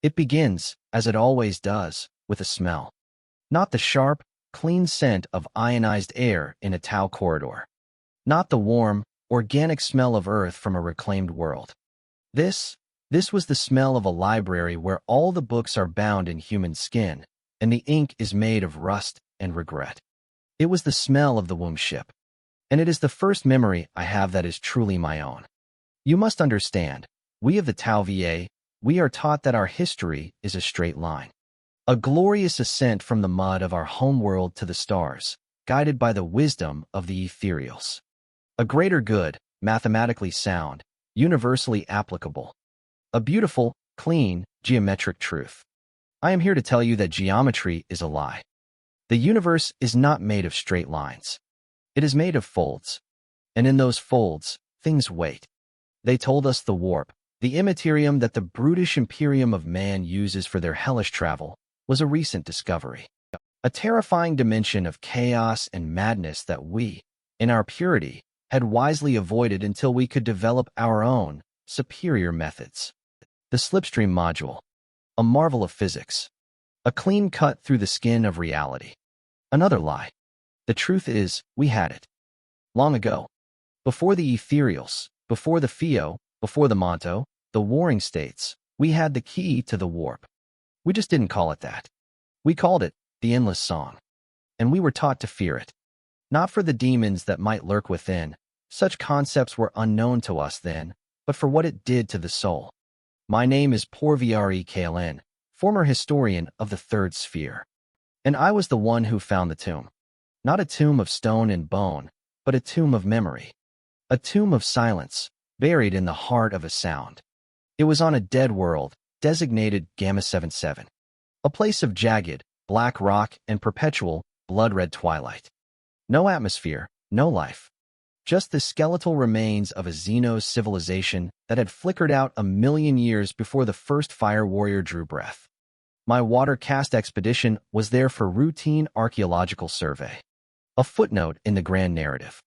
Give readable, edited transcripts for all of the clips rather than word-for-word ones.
It begins, as it always does, with a smell. Not the sharp, clean scent of ionized air in a Tau corridor. Not the warm, organic smell of earth from a reclaimed world. This was the smell of a library where all the books are bound in human skin, and the ink is made of rust and regret. It was the smell of the womb ship. And it is the first memory I have that is truly my own. You must understand, we of the Tau VA, we are taught that our history is a straight line. A glorious ascent from the mud of our homeworld to the stars, guided by the wisdom of the Ethereals. A greater good, mathematically sound, universally applicable. A beautiful, clean, geometric truth. I am here to tell you that geometry is a lie. The universe is not made of straight lines. It is made of folds. And in those folds, things wait. They told us the warp, the immaterium that the brutish imperium of man uses for their hellish travel, was a recent discovery. A terrifying dimension of chaos and madness that we, in our purity, had wisely avoided until we could develop our own, superior methods. The slipstream module. A marvel of physics. A clean cut through the skin of reality. Another lie. The truth is, we had it. Long ago. Before the Ethereals, before the Fio, before the Monto, the warring states, we had the key to the warp. We just didn't call it that. We called it the endless song. And we were taught to fear it. Not for the demons that might lurk within, such concepts were unknown to us then, but for what it did to the soul. My name is Porviari KLN, former historian of the Third Sphere. And I was the one who found the tomb. Not a tomb of stone and bone, but a tomb of memory. A tomb of silence, buried in the heart of a sound. It was on a dead world, designated Gamma 77. A place of jagged, black rock and perpetual, blood-red twilight. No atmosphere, no life. Just the skeletal remains of a Xenos civilization that had flickered out 1,000,000 years before the first fire warrior drew breath. My water cast expedition was there for routine archaeological survey. A footnote in the grand narrative.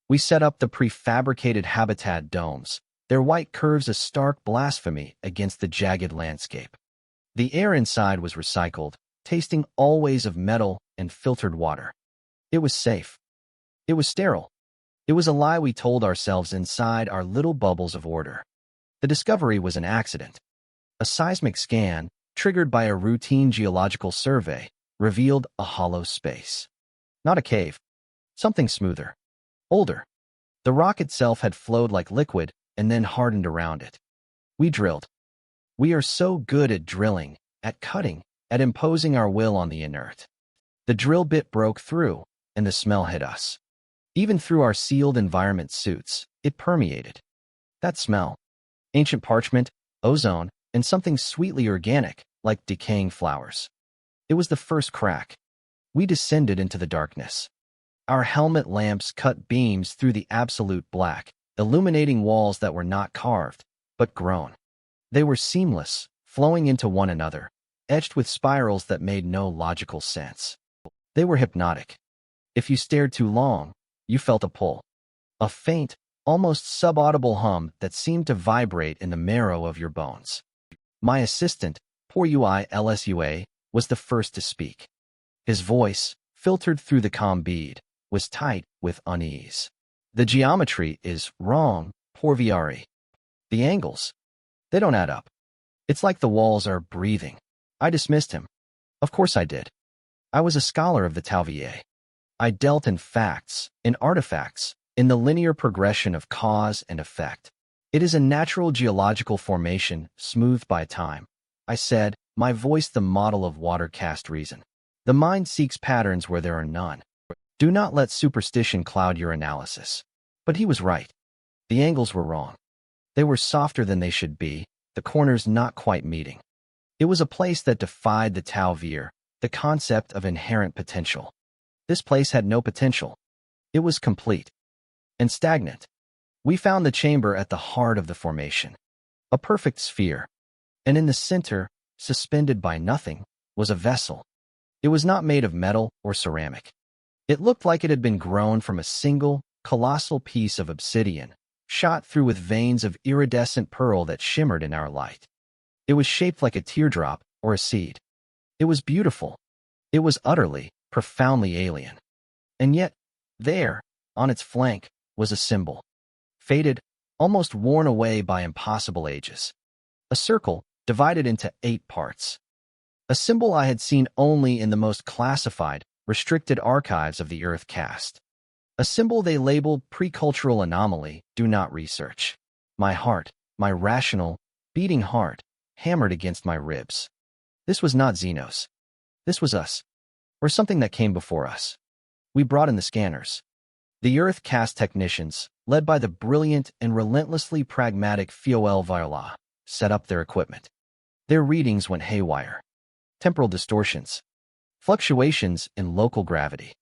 We set up the prefabricated habitat domes, their white curves a stark blasphemy against the jagged landscape. The air inside was recycled, tasting always of metal and filtered water. It was safe. It was sterile. It was a lie we told ourselves inside our little bubbles of order. The discovery was an accident. A seismic scan, triggered by a routine geological survey, revealed a hollow space. Not a cave. Something smoother. Older. The rock itself had flowed like liquid and then hardened around it. We drilled. We are so good at drilling, at cutting, at imposing our will on the inert. The drill bit broke through, and the smell hit us. Even through our sealed environment suits, it permeated. That smell. Ancient parchment, ozone, and something sweetly organic, like decaying flowers. It was the first crack. We descended into the darkness. Our helmet lamps cut beams through the absolute black, illuminating walls that were not carved, but grown. They were seamless, flowing into one another, etched with spirals that made no logical sense. They were hypnotic. If you stared too long, you felt a pull. A faint, almost subaudible hum that seemed to vibrate in the marrow of your bones. My assistant, Porui LSUA, was the first to speak. His voice, filtered through the calm bead, was tight with unease. The geometry is wrong, Porviari. The angles, they don't add up. It's like the walls are breathing. I dismissed him. Of course I did. I was a scholar of the Tau VA. I dealt in facts, in artifacts, in the linear progression of cause and effect. It is a natural geological formation, smoothed by time. I said, my voice the model of water cast reason. The mind seeks patterns where there are none. Do not let superstition cloud your analysis. But he was right. The angles were wrong. They were softer than they should be, the corners not quite meeting. It was a place that defied the Tau Veer, the concept of inherent potential. This place had no potential. It was complete. And stagnant. We found the chamber at the heart of the formation. A perfect sphere. And in the center, suspended by nothing, was a vessel. It was not made of metal or ceramic. It looked like it had been grown from a single, colossal piece of obsidian, shot through with veins of iridescent pearl that shimmered in our light. It was shaped like a teardrop or a seed. It was beautiful. It was utterly, profoundly alien. And yet, there, on its flank, was a symbol. Faded, almost worn away by impossible ages. A circle divided into 8 parts. A symbol I had seen only in the most classified, restricted archives of the Earth caste. A symbol they labeled pre-cultural anomaly, do not research. My heart, my rational, beating heart, hammered against my ribs. This was not Xenos. This was us. Or something that came before us. We brought in the scanners. The Earth caste technicians, led by the brilliant and relentlessly pragmatic Fiol Viola, set up their equipment. Their readings went haywire. Temporal distortions. Fluctuations in local gravity.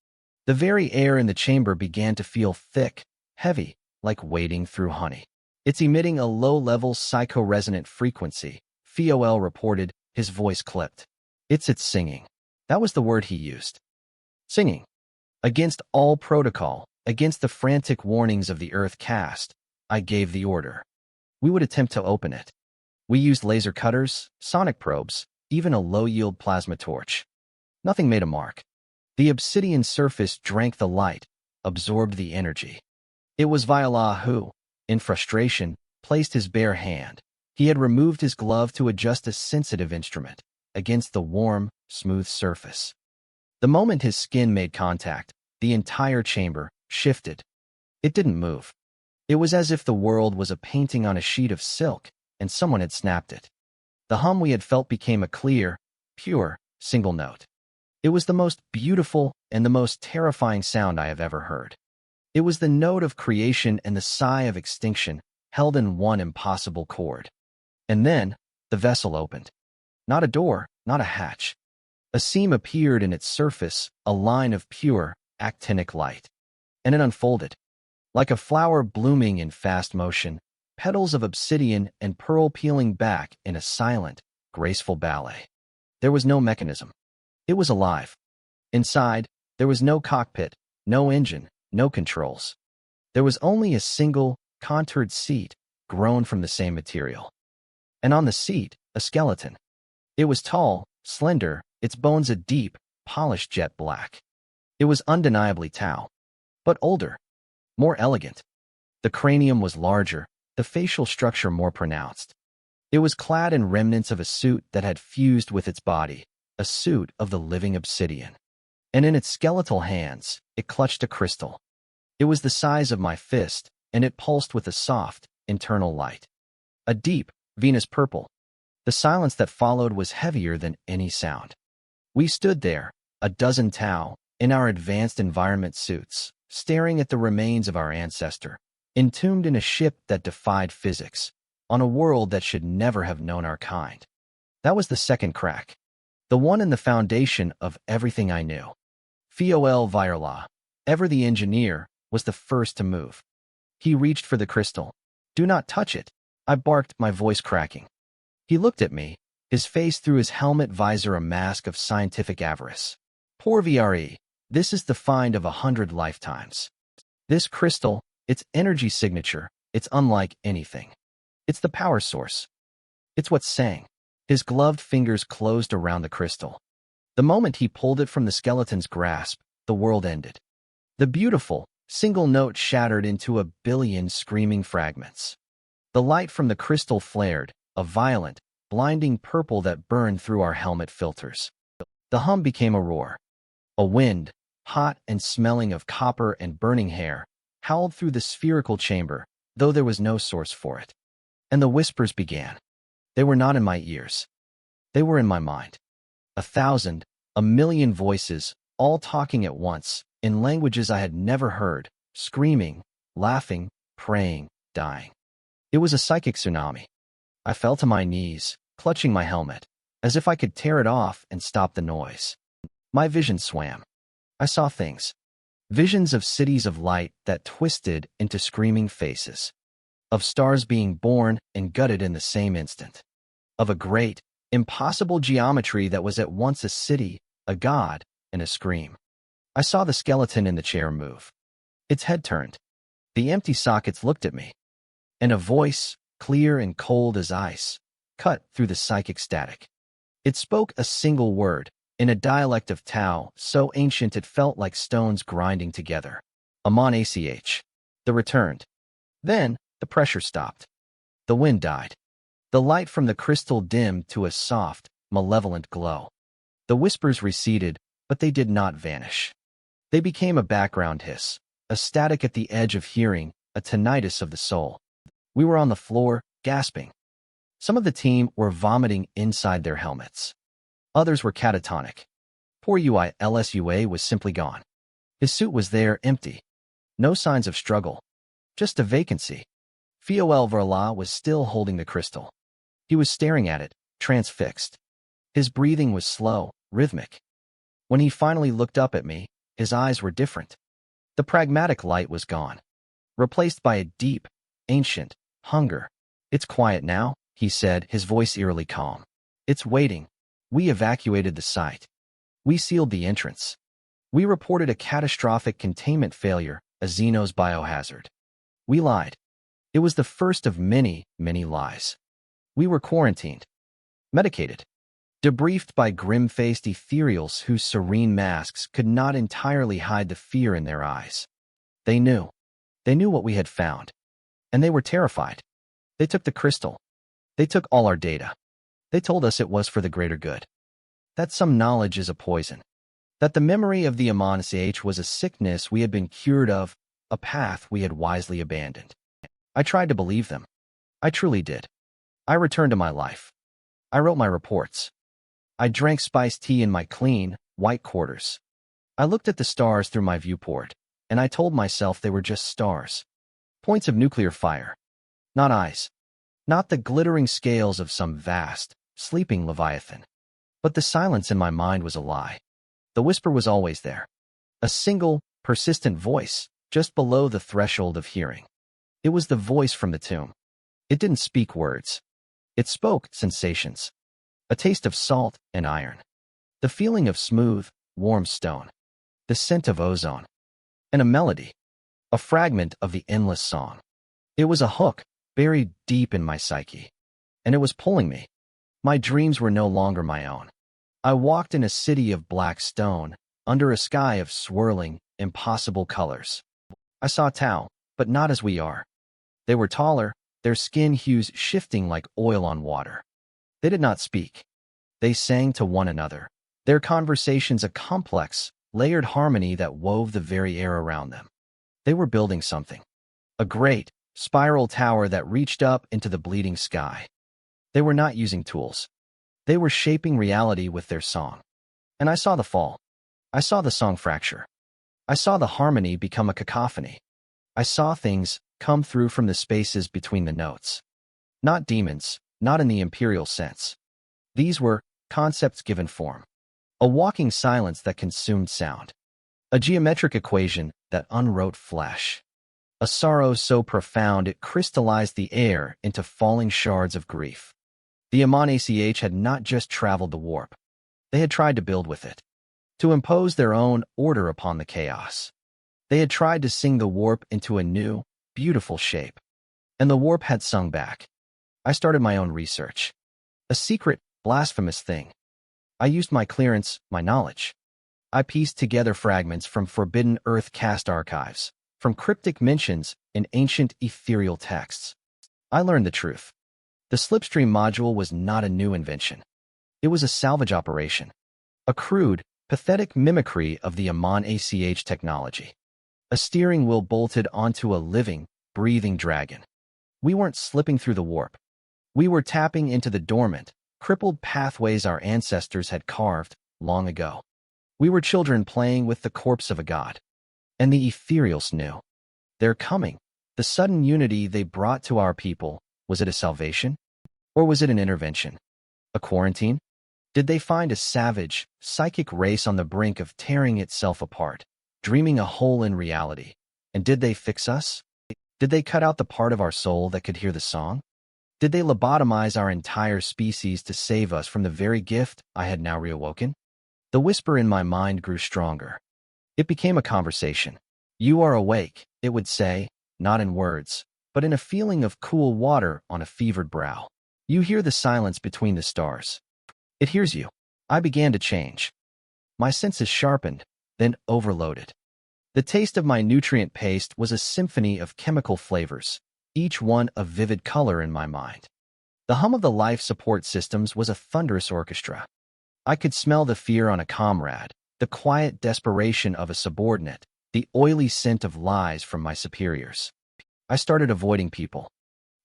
The very air in the chamber began to feel thick, heavy, like wading through honey. It's emitting a low-level psycho-resonant frequency, Fiol reported, his voice clipped. It's singing. That was the word he used. Singing. Against all protocol, against the frantic warnings of the Earth caste, I gave the order. We would attempt to open it. We used laser cutters, sonic probes, even a low-yield plasma torch. Nothing made a mark. The obsidian surface drank the light, absorbed the energy. It was Viola who, in frustration, placed his bare hand. He had removed his glove to adjust a sensitive instrument against the warm, smooth surface. The moment his skin made contact, the entire chamber shifted. It didn't move. It was as if the world was a painting on a sheet of silk, and someone had snapped it. The hum we had felt became a clear, pure, single note. It was the most beautiful and the most terrifying sound I have ever heard. It was the note of creation and the sigh of extinction held in one impossible chord. And then, the vessel opened. Not a door, not a hatch. A seam appeared in its surface, a line of pure, actinic light. And it unfolded. Like a flower blooming in fast motion, petals of obsidian and pearl peeling back in a silent, graceful ballet. There was no mechanism. It was alive. Inside, there was no cockpit, no engine, no controls. There was only a single, contoured seat, grown from the same material. And on the seat, a skeleton. It was tall, slender, its bones a deep, polished jet black. It was undeniably Tau, but older, more elegant. The cranium was larger, the facial structure more pronounced. It was clad in remnants of a suit that had fused with its body, a suit of the living obsidian. And in its skeletal hands, it clutched a crystal. It was the size of my fist, and it pulsed with a soft, internal light. A deep, Venus purple. The silence that followed was heavier than any sound. We stood there, a dozen Tau, in our advanced environment suits, staring at the remains of our ancestor, entombed in a ship that defied physics, on a world that should never have known our kind. That was the second crack. The one in the foundation of everything I knew. Fiol Viola, ever the engineer, was the first to move. He reached for the crystal. "Do not touch it," I barked, my voice cracking. He looked at me, his face through his helmet visor a mask of scientific avarice. "Poor VRE, this is the find of 100 lifetimes. This crystal, its energy signature, it's unlike anything. It's the power source. It's what sang." His gloved fingers closed around the crystal. The moment he pulled it from the skeleton's grasp, the world ended. The beautiful, single note shattered into a billion screaming fragments. The light from the crystal flared, a violent, blinding purple that burned through our helmet filters. The hum became a roar. A wind, hot and smelling of copper and burning hair, howled through the spherical chamber, though there was no source for it. And the whispers began. They were not in my ears. They were in my mind. 1,000, 1,000,000 voices, all talking at once, in languages I had never heard, screaming, laughing, praying, dying. It was a psychic tsunami. I fell to my knees, clutching my helmet, as if I could tear it off and stop the noise. My vision swam. I saw things. Visions of cities of light that twisted into screaming faces. Of stars being born and gutted in the same instant. Of a great, impossible geometry that was at once a city, a god, and a scream. I saw the skeleton in the chair move. Its head turned. The empty sockets looked at me. And a voice, clear and cold as ice, cut through the psychic static. It spoke a single word, in a dialect of Tao, so ancient it felt like stones grinding together. Amon Ach. The returned. Then, the pressure stopped. The wind died. The light from the crystal dimmed to a soft, malevolent glow. The whispers receded, but they did not vanish. They became a background hiss, a static at the edge of hearing, a tinnitus of the soul. We were on the floor, gasping. Some of the team were vomiting inside their helmets. Others were catatonic. Poor UILSUA was simply gone. His suit was there, empty. No signs of struggle. Just a vacancy. Fioel Verla was still holding the crystal. He was staring at it, transfixed. His breathing was slow, rhythmic. When he finally looked up at me, his eyes were different. The pragmatic light was gone, replaced by a deep, ancient hunger. "It's quiet now," he said, his voice eerily calm. "It's waiting. We evacuated the site. We sealed the entrance. We reported a catastrophic containment failure, a Xenos biohazard. We lied. It was the first of many, many lies. We were quarantined, medicated, debriefed by grim-faced Ethereals whose serene masks could not entirely hide the fear in their eyes. They knew. They knew what we had found. And they were terrified. They took the crystal. They took all our data. They told us it was for the greater good. That some knowledge is a poison. That the memory of the Amon Ch was a sickness we had been cured of, a path we had wisely abandoned. I tried to believe them. I truly did. I returned to my life. I wrote my reports. I drank spiced tea in my clean, white quarters. I looked at the stars through my viewport, and I told myself they were just stars. Points of nuclear fire. Not eyes. Not the glittering scales of some vast, sleeping leviathan. But the silence in my mind was a lie. The whisper was always there. A single, persistent voice, just below the threshold of hearing. It was the voice from the tomb. It didn't speak words. It spoke sensations. A taste of salt and iron. The feeling of smooth, warm stone. The scent of ozone. And a melody. A fragment of the endless song. It was a hook, buried deep in my psyche. And it was pulling me. My dreams were no longer my own. I walked in a city of black stone, under a sky of swirling, impossible colors. I saw Tao, but not as we are. They were taller, their skin hues shifting like oil on water. They did not speak. They sang to one another, their conversations a complex, layered harmony that wove the very air around them. They were building something. A great, spiral tower that reached up into the bleeding sky. They were not using tools. They were shaping reality with their song. And I saw the fall. I saw the song fracture. I saw the harmony become a cacophony. I saw things come through from the spaces between the notes. Not demons, not in the imperial sense. These were concepts given form. A walking silence that consumed sound. A geometric equation that unwrote flesh. A sorrow so profound it crystallized the air into falling shards of grief. The Amon Ach had not just traveled the warp. They had tried to build with it. To impose their own order upon the chaos. They had tried to sing the warp into a new, beautiful shape. And the warp had sung back. I started my own research. A secret, blasphemous thing. I used my clearance, my knowledge. I pieced together fragments from Forbidden Earth cast archives, from cryptic mentions in ancient ethereal texts. I learned the truth. The slipstream module was not a new invention. It was a salvage operation. A crude, pathetic mimicry of the Amon Ach technology. A steering wheel bolted onto a living, breathing dragon. We weren't slipping through the warp. We were tapping into the dormant, crippled pathways our ancestors had carved long ago. We were children playing with the corpse of a god. And the Ethereals knew. Their coming, the sudden unity they brought to our people, was it a salvation? Or was it an intervention? A quarantine? Did they find a savage, psychic race on the brink of tearing itself apart, dreaming a hole in reality? And did they fix us? Did they cut out the part of our soul that could hear the song? Did they lobotomize our entire species to save us from the very gift I had now reawoken? The whisper in my mind grew stronger. It became a conversation. "You are awake," it would say, not in words, but in a feeling of cool water on a fevered brow. You hear the silence between the stars. It hears you. I began to change. My senses sharpened, then overloaded. The taste of my nutrient paste was a symphony of chemical flavors, each one a vivid color in my mind. The hum of the life support systems was a thunderous orchestra. I could smell the fear on a comrade, the quiet desperation of a subordinate, the oily scent of lies from my superiors. I started avoiding people.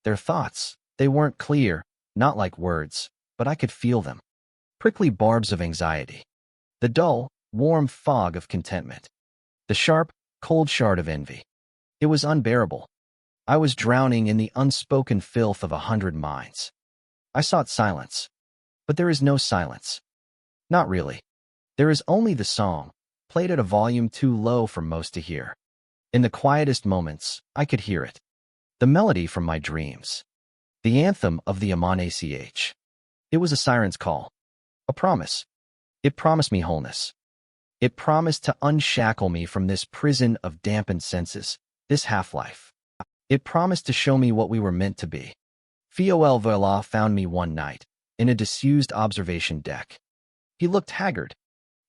Their thoughts, they weren't clear, not like words, but I could feel them. Prickly barbs of anxiety. The dull, warm fog of contentment. The sharp, cold shard of envy. It was unbearable. I was drowning in the unspoken filth of 100 minds. I sought silence. But there is no silence. Not really. There is only the song, played at a volume too low for most to hear. In the quietest moments, I could hear it. The melody from my dreams. The anthem of the Amon Ach. It was a siren's call. A promise. It promised me wholeness. It promised to unshackle me from this prison of dampened senses, this half-life. It promised to show me what we were meant to be. Fol Voila found me one night, in a disused observation deck. He looked haggard.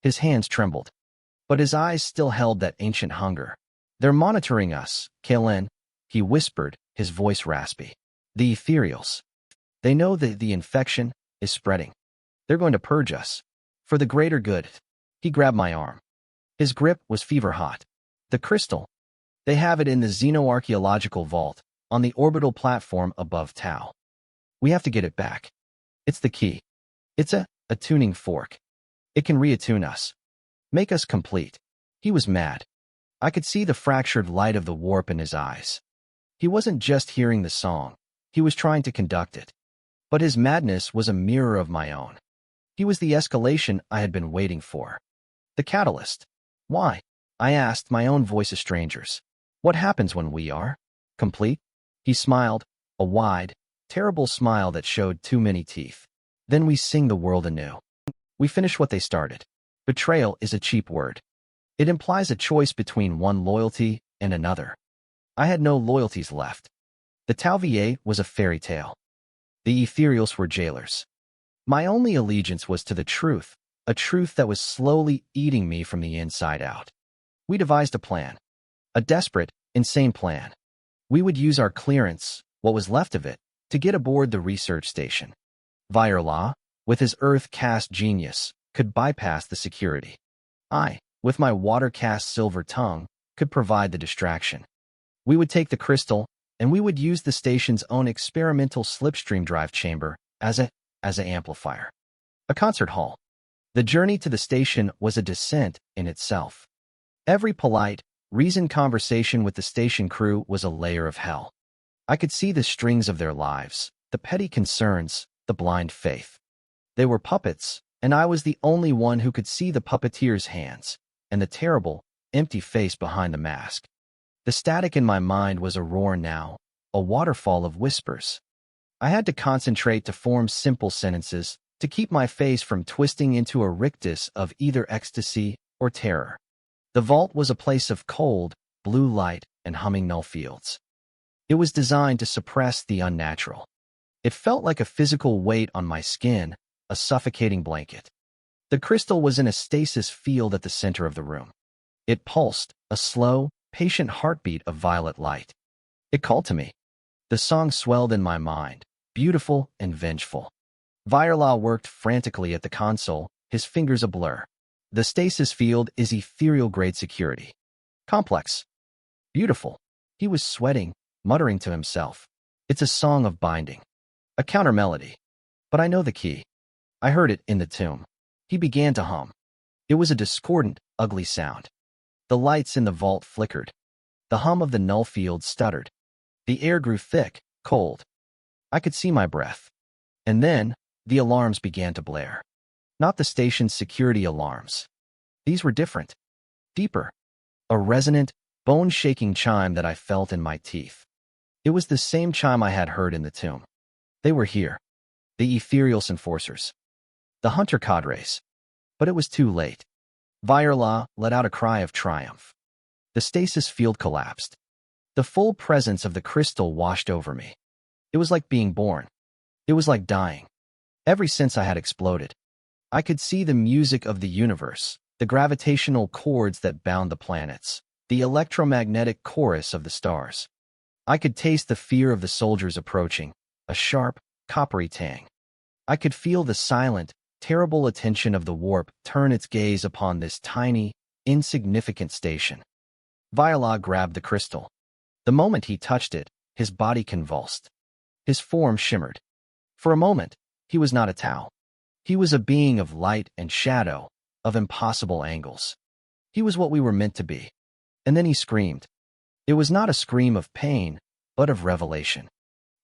His hands trembled. But his eyes still held that ancient hunger. They're monitoring us, Kalen, he whispered, his voice raspy. The Ethereals. They know that the infection is spreading. They're going to purge us. For the greater good. He grabbed my arm. His grip was fever-hot. The crystal. They have it in the xenoarchaeological vault, on the orbital platform above Tau. We have to get it back. It's the key. It's a tuning fork. It can reattune us. Make us complete. He was mad. I could see the fractured light of the warp in his eyes. He wasn't just hearing the song. He was trying to conduct it. But his madness was a mirror of my own. He was the escalation I had been waiting for. The catalyst. Why? I asked, my own voice of strangers. What happens when we are complete? He smiled, a wide, terrible smile that showed too many teeth. Then we sing the world anew. We finish what they started. Betrayal is a cheap word. It implies a choice between one loyalty and another. I had no loyalties left. The Tau Va was a fairy tale. The Ethereals were jailers. My only allegiance was to the truth, a truth that was slowly eating me from the inside out. We devised a plan. A desperate, insane plan. We would use our clearance, what was left of it, to get aboard the research station. Virla, with his earth-cast genius, could bypass the security. I, with my water-cast silver tongue, could provide the distraction. We would take the crystal, and we would use the station's own experimental slipstream drive chamber as an amplifier. A concert hall. The journey to the station was a descent in itself. Every polite, reasoned conversation with the station crew was a layer of hell. I could see the strings of their lives, the petty concerns, the blind faith. They were puppets, and I was the only one who could see the puppeteer's hands and the terrible, empty face behind the mask. The static in my mind was a roar now, a waterfall of whispers. I had to concentrate to form simple sentences, to keep my face from twisting into a rictus of either ecstasy or terror. The vault was a place of cold, blue light and humming null fields. It was designed to suppress the unnatural. It felt like a physical weight on my skin, a suffocating blanket. The crystal was in a stasis field at the center of the room. It pulsed, a slow, patient heartbeat of violet light. It called to me. The song swelled in my mind, beautiful and vengeful. Virla worked frantically at the console, his fingers a blur. The stasis field is ethereal-grade security. Complex. Beautiful. He was sweating, muttering to himself. It's a song of binding. A counter-melody. But I know the key. I heard it in the tomb. He began to hum. It was a discordant, ugly sound. The lights in the vault flickered. The hum of the null field stuttered. The air grew thick, cold. I could see my breath. And then, the alarms began to blare. Not the station's security alarms. These were different. Deeper. A resonant, bone-shaking chime that I felt in my teeth. It was the same chime I had heard in the tomb. They were here. The Ethereals enforcers. The hunter cadres. But it was too late. Virla let out a cry of triumph. The stasis field collapsed. The full presence of the crystal washed over me. It was like being born. It was like dying. Every sense I had exploded. I could see the music of the universe, the gravitational cords that bound the planets, the electromagnetic chorus of the stars. I could taste the fear of the soldiers approaching, a sharp, coppery tang. I could feel the silent, terrible attention of the warp turn its gaze upon this tiny, insignificant station. Viola grabbed the crystal. The moment he touched it, his body convulsed. His form shimmered. For a moment, he was not a Tau. He was a being of light and shadow, of impossible angles. He was what we were meant to be. And then he screamed. It was not a scream of pain, but of revelation.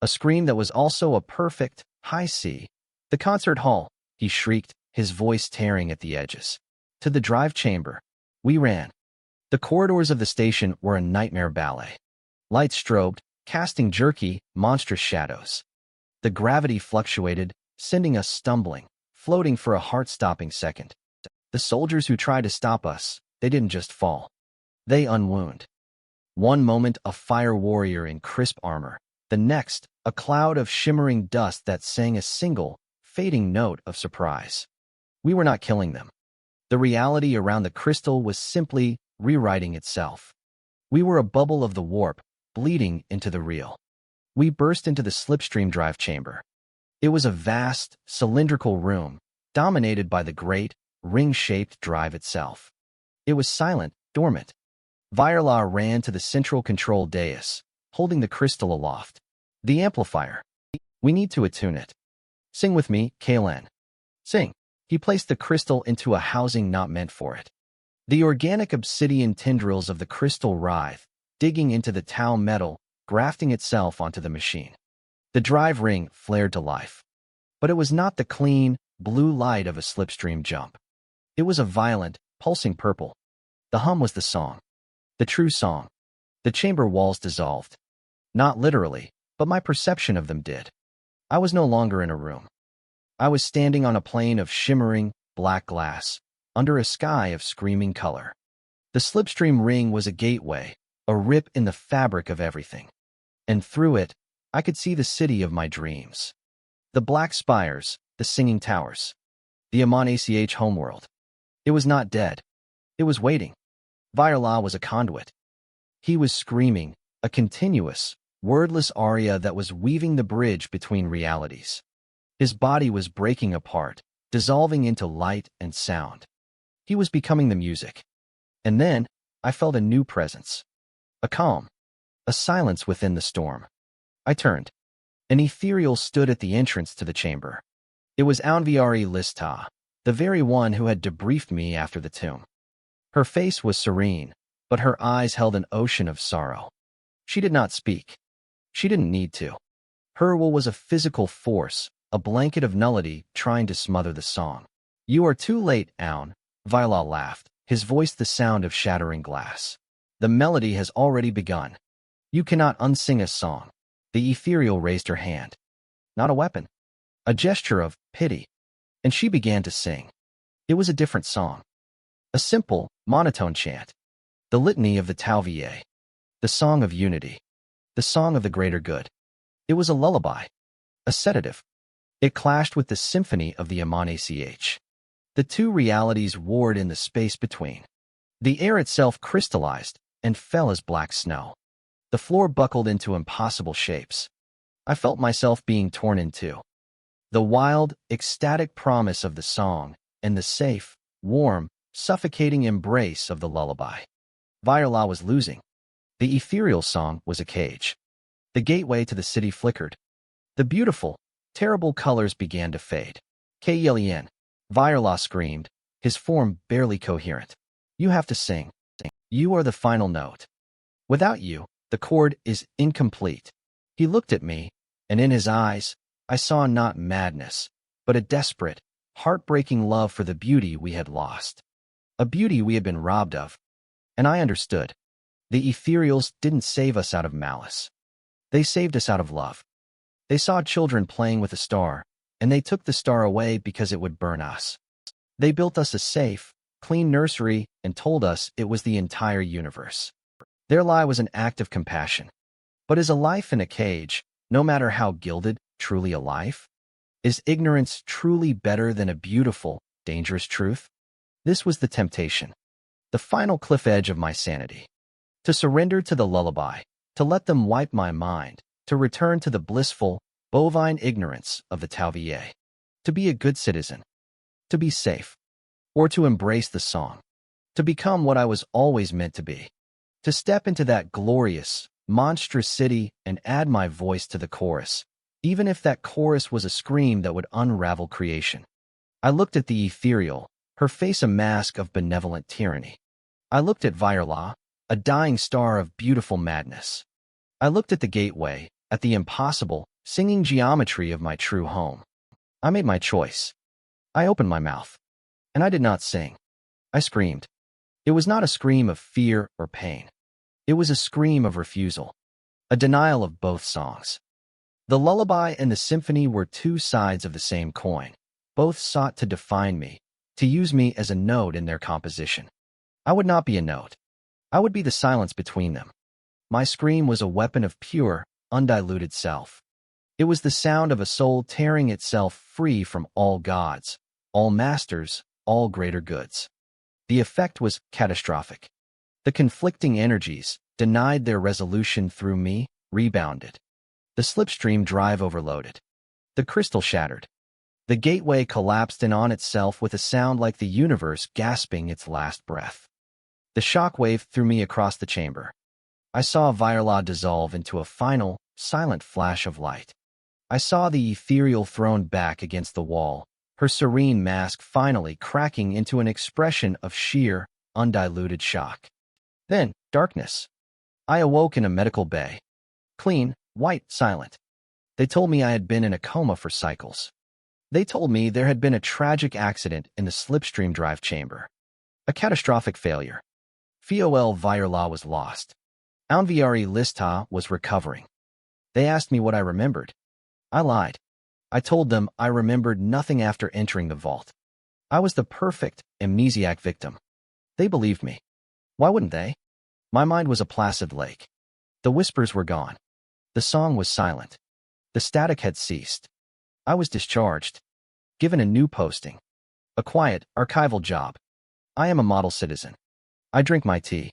A scream that was also a perfect, high C. The concert hall, he shrieked, his voice tearing at the edges. To the drive chamber. We ran. The corridors of the station were a nightmare ballet. Lights strobed, casting jerky, monstrous shadows. The gravity fluctuated, sending us stumbling, floating for a heart-stopping second. The soldiers who tried to stop us, they didn't just fall. They unwound. One moment a fire warrior in crisp armor, the next a cloud of shimmering dust that sang a single, fading note of surprise. We were not killing them. The reality around the crystal was simply rewriting itself. We were a bubble of the warp, bleeding into the real. We burst into the slipstream drive chamber. It was a vast, cylindrical room, dominated by the great, ring-shaped drive itself. It was silent, dormant. Viola ran to the central control dais, holding the crystal aloft. The amplifier. We need to attune it. Sing with me, Kalen. Sing. He placed the crystal into a housing not meant for it. The organic obsidian tendrils of the crystal writhed, digging into the Tau metal, grafting itself onto the machine. The drive ring flared to life. But it was not the clean, blue light of a slipstream jump. It was a violent, pulsing purple. The hum was the song. The true song. The chamber walls dissolved. Not literally, but my perception of them did. I was no longer in a room. I was standing on a plane of shimmering, black glass, under a sky of screaming color. The slipstream ring was a gateway, a rip in the fabric of everything. And through it, I could see the city of my dreams. The black spires, the singing towers. The Amon-ACH homeworld. It was not dead. It was waiting. Viola was a conduit. He was screaming, a continuous, wordless aria that was weaving the bridge between realities. His body was breaking apart, dissolving into light and sound. He was becoming the music. And then, I felt a new presence. A calm. A silence within the storm. I turned. An ethereal stood at the entrance to the chamber. It was Anviari Lista, the very one who had debriefed me after the tomb. Her face was serene, but her eyes held an ocean of sorrow. She did not speak. She didn't need to. Her will was a physical force, a blanket of nullity trying to smother the song. You are too late, Aun, Viola laughed, his voice the sound of shattering glass. The melody has already begun. You cannot unsing a song. The ethereal raised her hand. Not a weapon. A gesture of pity. And she began to sing. It was a different song. A simple, monotone chant. The litany of the Tau Va. The song of unity. The song of the greater good. It was a lullaby. A sedative. It clashed with the symphony of the Amon-ACH. The two realities warred in the space between. The air itself crystallized and fell as black snow. The floor buckled into impossible shapes. I felt myself being torn in two. The wild, ecstatic promise of the song and the safe, warm, suffocating embrace of the lullaby. Viola was losing. The ethereal song was a cage. The gateway to the city flickered. The beautiful, terrible colors began to fade. K-Yelien, Viola screamed, his form barely coherent. You have to sing. You are the final note. Without you, the chord is incomplete. He looked at me, and in his eyes, I saw not madness, but a desperate, heartbreaking love for the beauty we had lost. A beauty we had been robbed of. And I understood. The Ethereals didn't save us out of malice. They saved us out of love. They saw children playing with a star, and they took the star away because it would burn us. They built us a safe, clean nursery and told us it was the entire universe. Their lie was an act of compassion. But is a life in a cage, no matter how gilded, truly a life? Is ignorance truly better than a beautiful, dangerous truth? This was the temptation, the final cliff edge of my sanity. To surrender to the lullaby, to let them wipe my mind, to return to the blissful, bovine ignorance of the Tauvier. To be a good citizen, to be safe, or to embrace the song, to become what I was always meant to be, to step into that glorious, monstrous city and add my voice to the chorus, even if that chorus was a scream that would unravel creation. I looked at the ethereal, her face a mask of benevolent tyranny. I looked at Virla, a dying star of beautiful madness. I looked at the gateway, at the impossible, singing geometry of my true home. I made my choice. I opened my mouth. And I did not sing. I screamed. It was not a scream of fear or pain. It was a scream of refusal, a denial of both songs. The lullaby and the symphony were two sides of the same coin. Both sought to define me, to use me as a note in their composition. I would not be a note. I would be the silence between them. My scream was a weapon of pure, undiluted self. It was the sound of a soul tearing itself free from all gods, all masters, all greater goods. The effect was catastrophic. The conflicting energies, denied their resolution through me, rebounded. The slipstream drive overloaded. The crystal shattered. The gateway collapsed in on itself with a sound like the universe gasping its last breath. The shock wave threw me across the chamber. I saw Virla dissolve into a final, silent flash of light. I saw the ethereal thrown back against the wall, her serene mask finally cracking into an expression of sheer, undiluted shock. Then, darkness. I awoke in a medical bay. Clean, white, silent. They told me I had been in a coma for cycles. They told me there had been a tragic accident in the slipstream drive chamber. A catastrophic failure. Fol Virla was lost. Anviari Lista was recovering. They asked me what I remembered. I lied. I told them I remembered nothing after entering the vault. I was the perfect, amnesiac victim. They believed me. Why wouldn't they? My mind was a placid lake. The whispers were gone. The song was silent. The static had ceased. I was discharged. Given a new posting. A quiet, archival job. I am a model citizen. I drink my tea.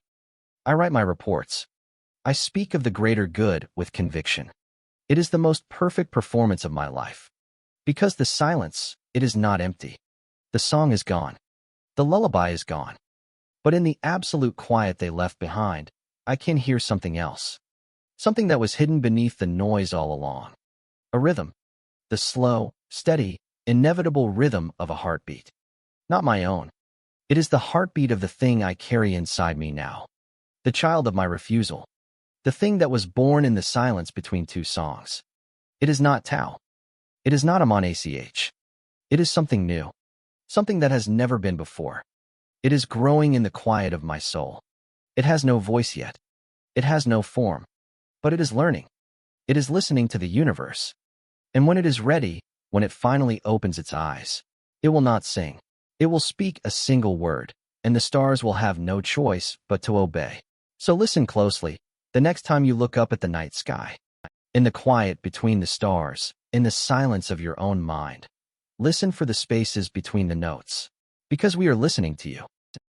I write my reports. I speak of the greater good with conviction. It is the most perfect performance of my life. Because the silence, it is not empty. The song is gone. The lullaby is gone. But in the absolute quiet they left behind, I can hear something else. Something that was hidden beneath the noise all along. A rhythm. The slow, steady, inevitable rhythm of a heartbeat. Not my own. It is the heartbeat of the thing I carry inside me now. The child of my refusal. The thing that was born in the silence between two songs. It is not Tao. It is not Amon Ach. It is something new. Something that has never been before. It is growing in the quiet of my soul. It has no voice yet. It has no form. But it is learning. It is listening to the universe. And when it is ready, when it finally opens its eyes, it will not sing. It will speak a single word, and the stars will have no choice but to obey. So listen closely, the next time you look up at the night sky. In the quiet between the stars, in the silence of your own mind. Listen for the spaces between the notes. Because we are listening to you.